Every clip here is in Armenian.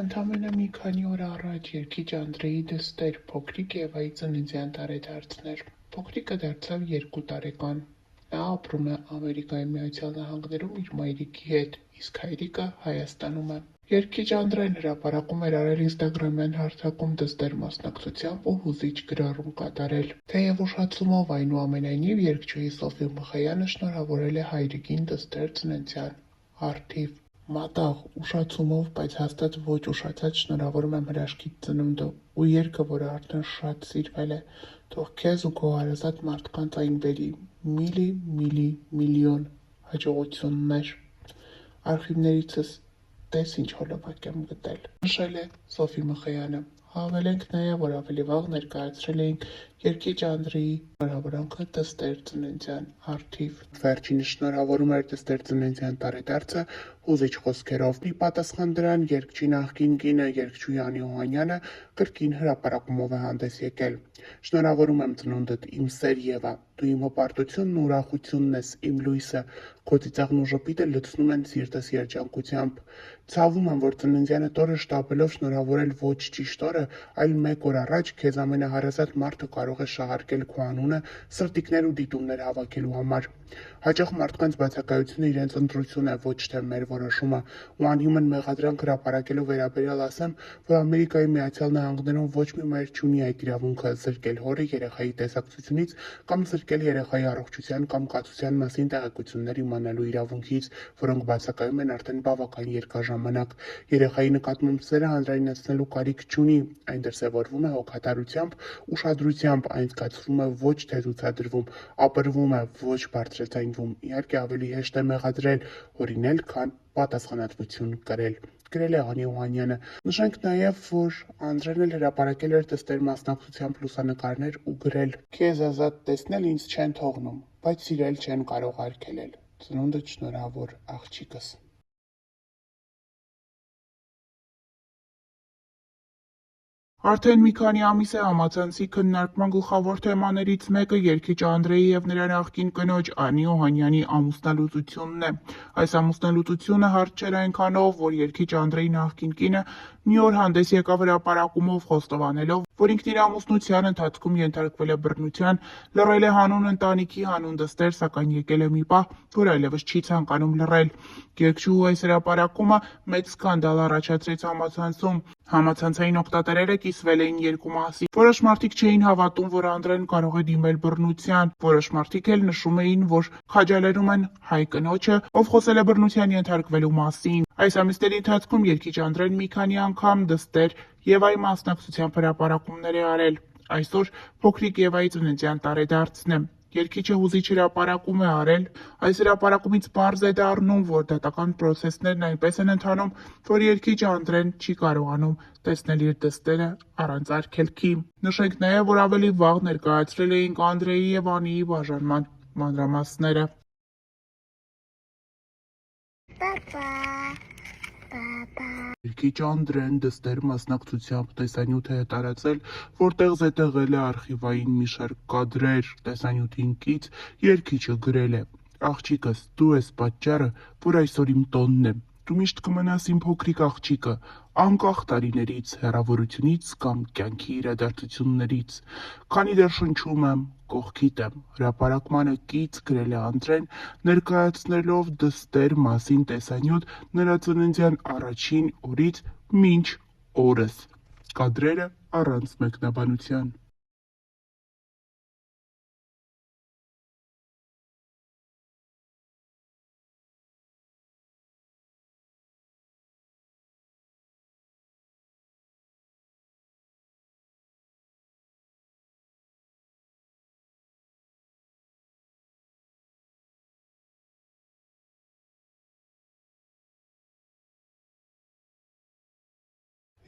Ընդամենը մի քանի օր առաջ երգիչ Անդրեի դստեր փոքրիկ Եվայի ծննդյան տարեդարձն էր։ Փոքրիկը դարձավ 2 տարեկան։ Նա ապրում է Ամերիկայի Միացյալ Նահանգներում իր մայրիկի հետ, իսկ հայրիկը Հայաստանում է։ Երգիչ Անդրեն հրապարակում էր արել ինստագրամյան հարթակում դստեր մասնակցությամբ ու հուզիչ գրառում կատարել։ Թեև ուշացումով, այնուամենայնիվ երգչուհի Սոֆի Մխեյանը շնորհավորել է հայրիկին դստեր ծննդյան առթիվ։ Մատաղ, ուշացումով, բայց հաստատ ոչ ուշացած շնորհավորում եմ հրաշքիդ ծնունդը ու երգը, որը արդեն շատ սիրվել է, թող քեզ ու քո հարազատ մարդկանց այն բերի միլիոն հաջողություններ։ Արխիվներիցս տես ինչ հոլովակ եմ գտել, նշել է Սոֆի Մխեյանը։ Հավելենք նաև, որ ավելի վաղ ներկայացրել էինք երգիչ Անդրեի շնորհավորանքը դստեր ծննդյան առթիվ։ Վերջինս շնորհավորում էր դստեր ծննդյան տարեդարձը հուզիչ խոսքերով։ Ի պատասխան դրան երգչի նախկին կինը երգչուհի Անի Օհանյանը կրկին հրապարակումով է հանդես եկել։ Շնորհավորում եմ ծնունդդ, իմ սեր Եվա, դու իմ հպարտությունն ու ուրախությունն ես, իմ լույսը, քո ծիծաղն ու ժպիտը լցնում են սիրտս երջանկությամբ։ Ցավում եմ, որ ծննդյանդ օրը շտապելով շնորհավորել ոչ ճիշտ օրը, այլ 1 օր առաջ քեզ ամենահարազատ մարդը կարող է շահարկել քո անունը սրտիկներ ու դիտումներ հավաքելու համար։ Հաճախ մարդկանց բացակայությունը իրենց ընտրություն է, ոչ թե մեր որոշումը, ու անհիմն մեղադրանք հրապարակելու վերաբերյալ ասեմ, որ Ամերիկայի Միացյալ Նահանգներում ոչ մի մայր չունի այդ իրավունքը զրկել հորը երեխայի տեսակցությունից կամ զրկել երեխայի առողջության կամ կացության մասին տեղեկություններ իմանալու իրավունքից, որոնք բացակայում են արդեն բավական երկար ժամանակ։ Երեխայի նկատմամբ սերը հանրայնացնելու կարիք չունի, այն դրսևորվում է հոգատարությամբ, ուշադրությամբ, այն զգացվում է, ոչ թե ցուցադրվում, ապրվում է, ոչ բարձրաձայնվում։ Իհարկե ավելի հեշտ է մեղադրել, հորինել, քան պատասխանատվություն կրել։ Գրել է Անի Օհանյանը։ Նշենք նաև, որ Անդրեն էլ հրապարակել էր դստեր մասնակցությամբ լուսանկարներ ու գրել. Քեզ ազատ տեսնել ինձ չեն թողնում, բայց սիրել չեն կարող արգելել։ Ծնունդդ շնորհավոր, աղջիկս։ Արդեն մի քանի ամիս է համացանցի քննարկման գլխավոր թեմաներից մեկը երգիչ Անդրեի և նրա նախկին կնոջ Անի Օհանյանի ամուսնալուծությունն է։ Այս ամուսնալուծությունը հարթ չէր այնքանով, որ երգիչ Անդրեի նախկին կինը մի օր հանդես եկավ հրապարակումով խոստովանելով, որ ինքն իր ամուսնության ընթացքում ենթարկվել է բռնության, լռել է հանուն ընտանիքի, հանուն դստեր, սակայն եկել է մի պահ, որ այլևս չի ցանկանում լռել։ Երգչուհու այս հրապարակումը մեծ սկանդալ առաջացրեց համացանցում։ Համացանցային օգտատերերը կիսվել էին երկու մասի։ Որոշ մարդիկ չէին հավատում, որ Անդրեն կարող է դիմել բռնության, որոշ մարդիկ էլ նշում էին, որ քաջալերում են հայ կնոջը, ով խոսել է բռնության ենթարկվելու մասին։ Այս ամիսների ընթացքում երգիչ Անդրեն մի քանի անգամ դստեր Եվայի մասնակցությամբ հրապարակումներ է արել։ Այսօր փոքրիկ Եվայի ծննդյան տարեդարձն է։ Երգիչը հուզիչ հրապարակում է արել։ Այս հրապարակումից պարզ է դառնում, որ դատական պրոցեսներն այնպես են ընթանում, որ երգիչ Անդրեն չի կարողանում տեսնել իր դստերը առանց արգելքի։ Նշենք նաև, որ ավելի վաղ ներկայացրել էինք Անդրեի և Անիի բաժանման մանրամասները։ Երգիչ Անդրեն դստեր մասնակցությամբ տեսանյութ է տարածել, որտեղ զետեղել է արխիվային մի շարք կադրեր։ Տեսանյութին կից երգիչը գրել է. Աղջիկս, դու ես պատճառը, որ այսօր իմ տոնն է։ Դու միշտ կմնաս իմ փոքրիկ աղջիկը, անկախ տարիներից, հեռավորությունից կամ կյանքի իրադարձություններից։ Քանի դեռ շնչում եմ, կողքիդ եմ։ Հրապարակմանը կից գրել է Անդրեն, ներկայացնելով դստեր մասին տեսանյութ նրա ծննդյան առաջին օրից մինչ օրս։ Կադրերը առանց մեկնաբանության։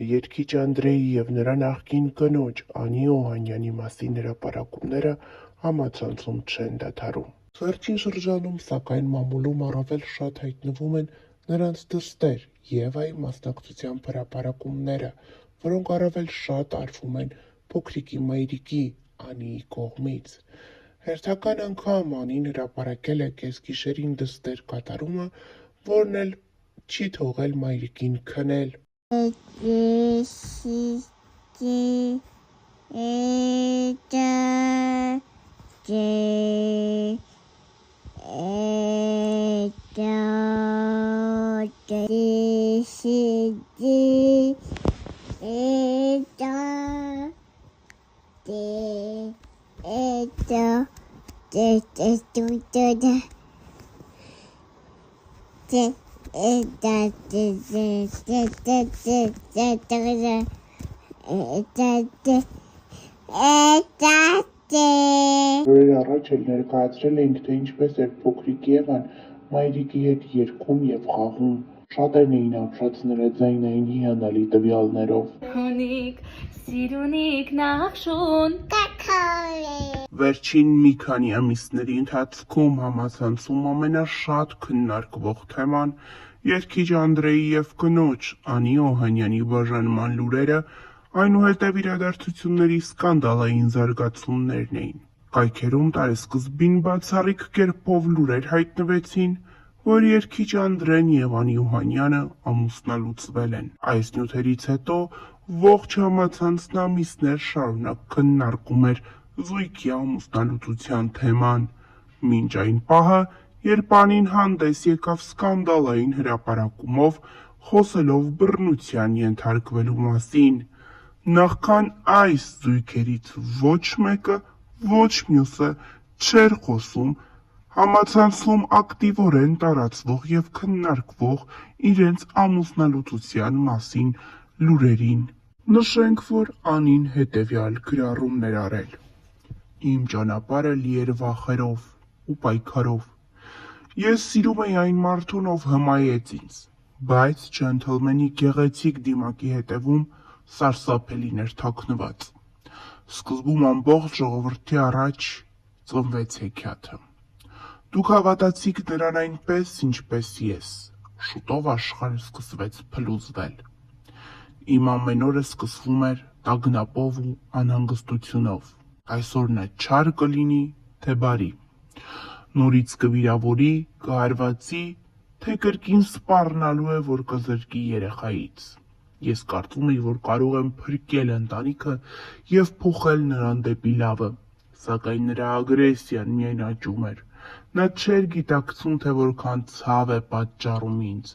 Երգիչ Անդրեի և նրա նախկին կնոջ Անի Օհանյանի մասին հրապարակումները համացանցում չեն դադարում։ Վերջին շրջանում, սակայն, մամուլում առավել շատ հայտնվում են նրանց դստեր Եվայի մասնակցությամբ հրապարակումները, որոնք առավել շատ արվում են փոքրիկի մայրիկի Անիի կողմից։ Հերթական անգամ Անին հրապարակել է կեսգիշերին դստեր կատարումը, որն էլ չի թողել մայրիկին քնել։ Օրեր առաջ էլ ներկայացրել էինք, թե ինչպես էր փոքրիկ Եվան մայրիկի հետ երգում և խաղում, շատերն էին ապշած նրա ձայնային հիանալի տվյալներով։ Հունիկ, սիրունիկ նախշուն Վերջին մի քանի ամիսների ընթացքում համացանցում ամենաշատ քննարկվող թեման երգիչ Անդրեի և կնոջ Անի Օհանյանի բաժանման լուրերը, այնուհետև իրադարձությունների սկանդալային զարգացումներն էին։ Կայքերում տարեսկզբին բացառիկ կերպով լուրեր հայտնվեցին, որ երգիչ Անդրեն և Անի Օհանյանը ամուսնալուծվել են։ Այս նյութերից հետո ողջ համացանցն ամիսներ շարունակ քննարկում էր զույգի ամուսնալուծության թեման, մինչ այն պահը, երբ Անին հանդես եկավ սկանդալային հրապարակումով, խոսելով բռնության ենթարկվելու մասին։ Նախքան այս զույգերից ոչ մեկը, ոչ մյուսը չէր խոսում համացանցում ակտիվորեն տարածվող և քննարկվող իրենց ամուսնալուծության մասին լուրերին։ Նշենք, որ Անին հետևյալ գրառումն էր արել. «Իմ ճանապարհը լի էր վախերով ու պայքարով։ Ես սիրում էի այն մարդուն, ով հմայեց ինձ, բայց ջենթլմենի գեղեցիկ դիմակի հետևում սարսափելին էր թաքնված։ Սկզբում ամբողջ ժողովրդի առաջ ծնվեց հեքիաթը։ Դուք հավատացիք նրան այնպես, ինչպես ես։ Շուտով աշխարհը սկսվեց փլուզվել։ Իմ ամեն օրը սկսվում էր տագնապով ու անհանգստությունով։ Այսօր նա չար կլինի, թե բարի։ Նորից կվիրավորի, կհարվածի, թե կրկին սպառնալու է, որ կզրկի երեխայից։ Ես կարծում էի, որ կարող եմ փրկել ընտանիքը և փոխել նրան դեպի լավը, սակայն նրա ագրեսիան միայն աճում էր։ Նա չէր գիտակցում, թե որքան ցավ է պատճառում ինձ։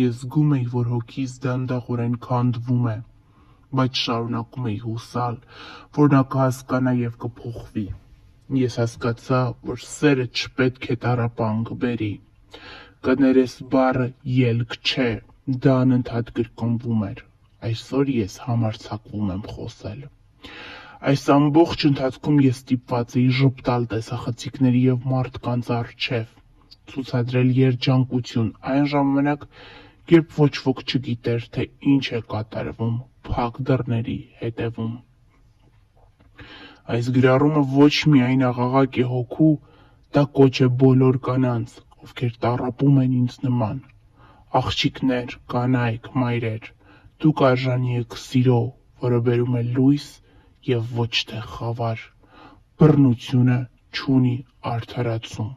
Ես զգում էի, որ հոգիս դանդաղորեն քանդվում է, բայց շարունակում էի հուսալ, որ նա կհասկանա և կփոխվի։ Ես հասկացա, որ սերը չպետք է տառապանք բերի։ Կներես բառը ելք չէ, դա անընդհատ կրկնվում էր։ Այսօր ես համարձակվում եմ խոսել։ Այս ամբողջ ընթացքում ես ստիպված էի ժպտալ տեսախցիկների և մարդկանց առջև, ցուցադրել երջանկություն այն ժամանակ, երբ ոչ ոք չգիտեր, թե ինչ է կատարվում փակ դռների հետևում։ Այս գրառումը ոչ միայն աղաղակ է հոգու, դա կոչ է բոլոր կանանց, ովքեր տառապում են ինձ նման։ Աղջիկներ, կանայք, մայրեր, դուք արժանի եք սիրո, որը բերում է լույս և ոչ թե խավար։ Բռնությունը չունի արդարացում։